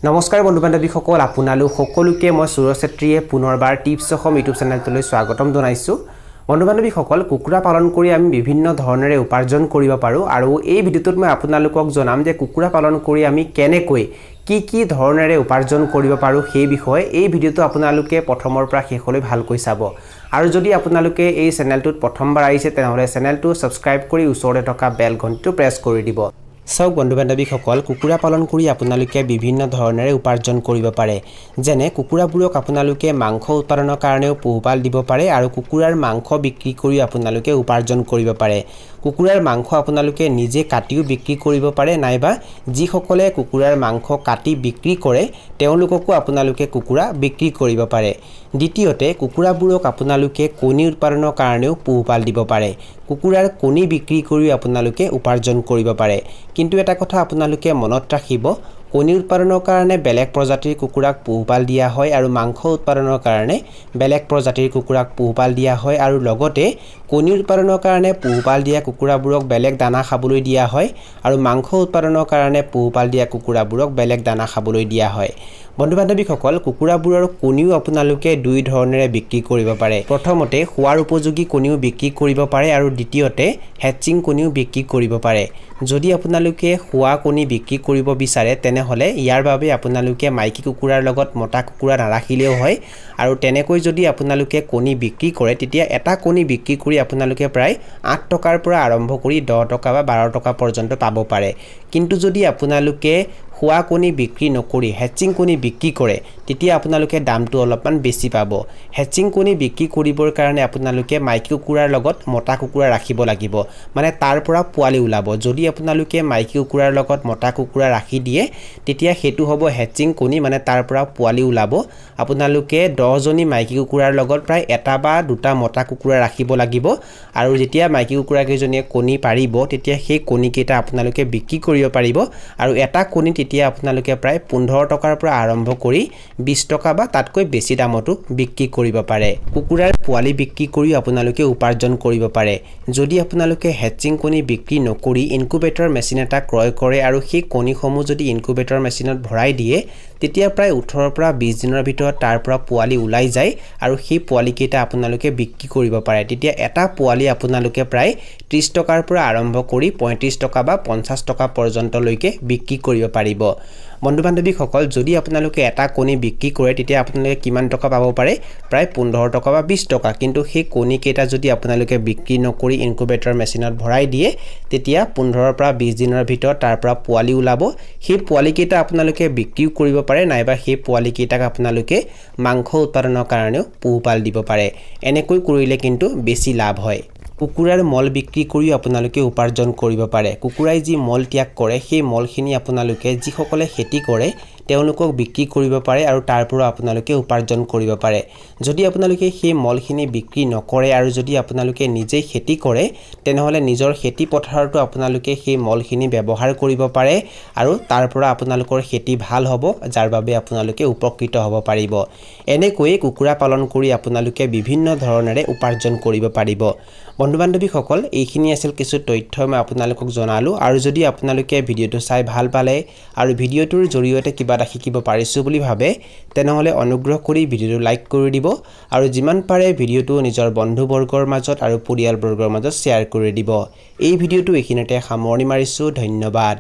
নমস্কাৰ বন্ধু বান্ধৱীসকল আপোনালোক সকলোকে মই সুৰজ ছেত্ৰীয়ে পুনৰবাৰ টিপছ অসম ইউটিউব চেনেলটোলৈ স্বাগতম জনাইছো বন্ধু বান্ধৱীসকল কুকুৰা পালন কৰি আমি বিভিন্ন ধৰণেৰে উপাৰ্জন কৰিব পাৰো আৰু এই ভিডিঅ'টোত মই আপোনালোকক জনাম যে কুকুৰা পালন কৰি আমি কেনেকৈ কি ধৰণেৰে উপাৰ্জন কৰিব পাৰো সেই বিষয়ে এই ভিডিঅ'টো আপোনালোকে প্ৰথমৰ পৰা শেষলৈ ভালকৈ চাব আৰু যদি আপোনালোকে এই চেনেলটোত প্ৰথমবাৰ আহিছে তেনেহলে চেনেলটো সাবস্ক্ৰাইব কৰি ওচৰতে থকা বেল ঘণ্টিটো প্ৰেছ কৰি দিব সব বন্ধু বান্ধৱীসকল কুকুৰা পালন কৰি আপোনালোকে বিভিন্ন ধৰণেৰে উপাৰ্জন কৰিব পাৰে যেনে কুকুৰাবোৰক আপোনালোকে মাংস উৎপাদনৰ কাৰণেও পোহপাল দিব পাৰে আৰু কুকুৰাৰ মাংস বিক্ৰী কৰি আপোনালোকে উপাৰ্জন কৰিব পাৰে কুকুৰাৰ মাংস আপোনালোকে নিজে কাটিও বিক্ৰী কৰিব পাৰে নাইবা যিসকলে কুকুৰাৰ মাংস কাটি বিক্ৰী কৰে তেওঁলোককো আপোনালোকে কুকুৰা বিক্ৰী কৰিব পাৰে দ্বিতীয়তে কুকুৰাবোৰক আপোনালোকে কণী উৎপাদনৰ কাৰণেও পোহপাল দিব পাৰে কুকুৰাৰ কণী বিক্ৰী কৰি আপোনালোকে উপাৰ্জন কৰিব পাৰে কিন্তু এটা কথা আপোনালোকে মনত ৰাখিব কণী উৎপাদনৰ কাৰণে বেলেগ প্ৰজাতিৰ কুকুৰাক পোহপাল দিয়া হয় আৰু মাংস উৎপাদনৰ কাৰণে বেলেগ প্ৰজাতিৰ কুকুৰাক পোহপাল দিয়া হয় আৰু লগতে কণী উৎপাদনৰ কাৰণে পোহপাল দিয়া কুকুৰাবোৰক বেলেগ দানা খাবলৈ দিয়া হয় আৰু মাংস উৎপাদনৰ কাৰণে পোহপাল দিয়া কুকুৰাবোৰক বেলেগ দানা খাবলৈ দিয়া হয় বন্ধু বান্ধৱীসকল কুকুৰাবোৰৰ কণীও আপোনালোকে দুই ধৰণেৰে বিক্ৰী কৰিব পাৰে প্ৰথমতে খোৱাৰ উপযোগী কণীও বিক্ৰী কৰিব পাৰে আৰু দ্বিতীয়তে হেচিং কণীও বিক্ৰী কৰিব পাৰে যদি আপোনালোকে খোৱা কণী বিক্ৰী কৰিব বিচাৰে তেনেহলে ইয়াৰ বাবে আপোনালোকে মাইকী কুকুৰাৰ লগত মতা কুকুৰা নাৰাখিলেও হয় আৰু তেনেকৈ যদি আপোনালোকে কণী বিক্ৰী কৰে তেতিয়া এটা কণী বিক্ৰী কৰি আপোনালোকে প্ৰায় 8 টকাৰ পৰা আৰম্ভ কৰি 10 টকা বা 12 টকা পৰ্যন্ত পাব পাৰে কিন্তু যদি আপোনালোকে খোৱা কণী বিক্ৰী নকৰি হেচিং কণী বিক্ৰী কৰে তেতিয়া আপোনালোকে দামটো অলপমান বেছি পাব হেচিং কণী বিক্ৰী কৰিবৰ কাৰণে আপোনালোকে মাইকী কুকুৰাৰ লগত মতা কুকুৰা ৰাখিব লাগিব মানে তাৰ পৰা পোৱালি ওলাব যদি আপোনালোকে মাইকী কুকুৰাৰ লগত মতা কুকুৰা ৰাখি দিয়ে তেতিয়া হেতু হ'ব হেচিং কণী মানে তাৰ পৰা পোৱালি ওলাব আপোনালোকে 10 জনী মাইকী কুকুৰাৰ লগত প্ৰায় এটা বা দুটা মতা কুকুৰা ৰাখিব লাগিব আৰু যেতিয়া মাইকী কুকুৰা কেইজনীয়ে কণী পাৰিব তেতিয়া সেই কণী কেইটা আপোনালোকে বিক্ৰী কৰিব পাৰিব আৰু এটা কণী তেতিয়া আপোনালোকে প্ৰায় 15 টকাৰ পৰা আৰম্ভ কৰি 20 টকা বা তাতকৈ বেছি দামতো বিক্ৰী কৰিব পাৰে কুকুৰাৰ পোৱালি বিক্ৰী কৰি আপোনালোকে উপাৰ্জন কৰিব পাৰে যদি আপোনালোকে হেচিং কণী বিক্ৰী নকৰি ইনকুবেটৰ মেচিন এটা ক্ৰয় কৰে আৰু সেই কণীসমূহ যদি ইনকুবেটৰ মেচিনত ভৰাই দিয়ে তেতিয়া প্ৰায় 18 পৰা 20 দিনৰ ভিতৰত তাৰ পৰা পোৱালি ওলাই যায় আৰু সেই পোৱালি কেইটা আপোনালোকে বিক্ৰী কৰিব পাৰে তেতিয়া এটা পোৱালি আপোনালোকে প্ৰায় 30 টকাৰ পৰা আৰম্ভ কৰি 35 টকা বা 50 টকা পৰ্যন্ত লৈকে বিক্ৰী কৰিব পাৰিব বন্ধু বান্ধৱীসকল যদি আপোনালোকে এটা কণী বিক্ৰী কৰে তেতিয়া আপোনালোকে কিমান টকা পাব পাৰে প্ৰায় 15 টকা বা 20 টকা কিন্তু সেই কণী কেইটা যদি আপোনালোকে বিক্ৰী নকৰি ইনকুবেটৰ মেচিনত ভৰাই দিয়ে তেতিয়া 15 পৰা 20 দিনৰ ভিতৰত তাৰ পৰা পোৱালি ওলাব সেই পোৱালি কেইটা আপোনালোকে বিক্ৰী কৰিব পাৰে নাইবা সেই পোৱালি কেইটাক আপোনালোকে মাংস উৎপাদনৰ কাৰণেও পোহপাল দিব পাৰে এনেকৈ কৰিলে কিন্তু বেছি লাভ হয় কুকুৰাৰ মল বিক্ৰী কৰি আপোনালোকে উপাৰ্জন কৰিব পাৰে কুকুৰাই যি মল ত্যাগ কৰে সেই মলখিনি আপোনালোকে যিসকলে খেতি কৰে তেওঁলোকক বিক্ৰী কৰিব পাৰে আৰু তাৰ পৰা আপোনালোকে উপাৰ্জন কৰিব পাৰে যদি আপোনালোকে সেই মলখিনি বিক্ৰী নকৰে আৰু যদি আপোনালোকে নিজে খেতি কৰে তেনেহলে নিজৰ খেতি পথাৰটো আপোনালোকে সেই মলখিনি ব্যৱহাৰ কৰিব পাৰে আৰু তাৰ পৰা আপোনালোকৰ খেতি ভাল হ'ব যাৰ বাবে আপোনালোকে উপকৃত হ'ব পাৰিব এনেকৈ কুকুৰা পালন কৰি আপোনালোকে বিভিন্ন ধৰণেৰে উপাৰ্জন কৰিব পাৰিব বন্ধু বান্ধৱীসকল এইখিনি আছিল কিছু তথ্য মই আপোনালোকক জনালো আৰু যদি আপোনালোকে ভিডিঅটো চাই ভাল পালে আৰু ভিডিঅটোৰ জৰিয়তে কিবা এটা শিকিব পাৰিছো বুলি ভাবে তেনেহলে অনুগ্ৰহ কৰি ভিডিঅটো লাইক কৰি দিব আৰু যিমান পাৰে ভিডিঅটো নিজৰ বন্ধু বৰ্গৰ মাজত আৰু পৰিয়াল বৰ্গৰ মাজত শ্বেয়াৰ কৰি দিব এই ভিডিঅটো এইখিনিতে সামৰণি মাৰিছো ধন্যবাদ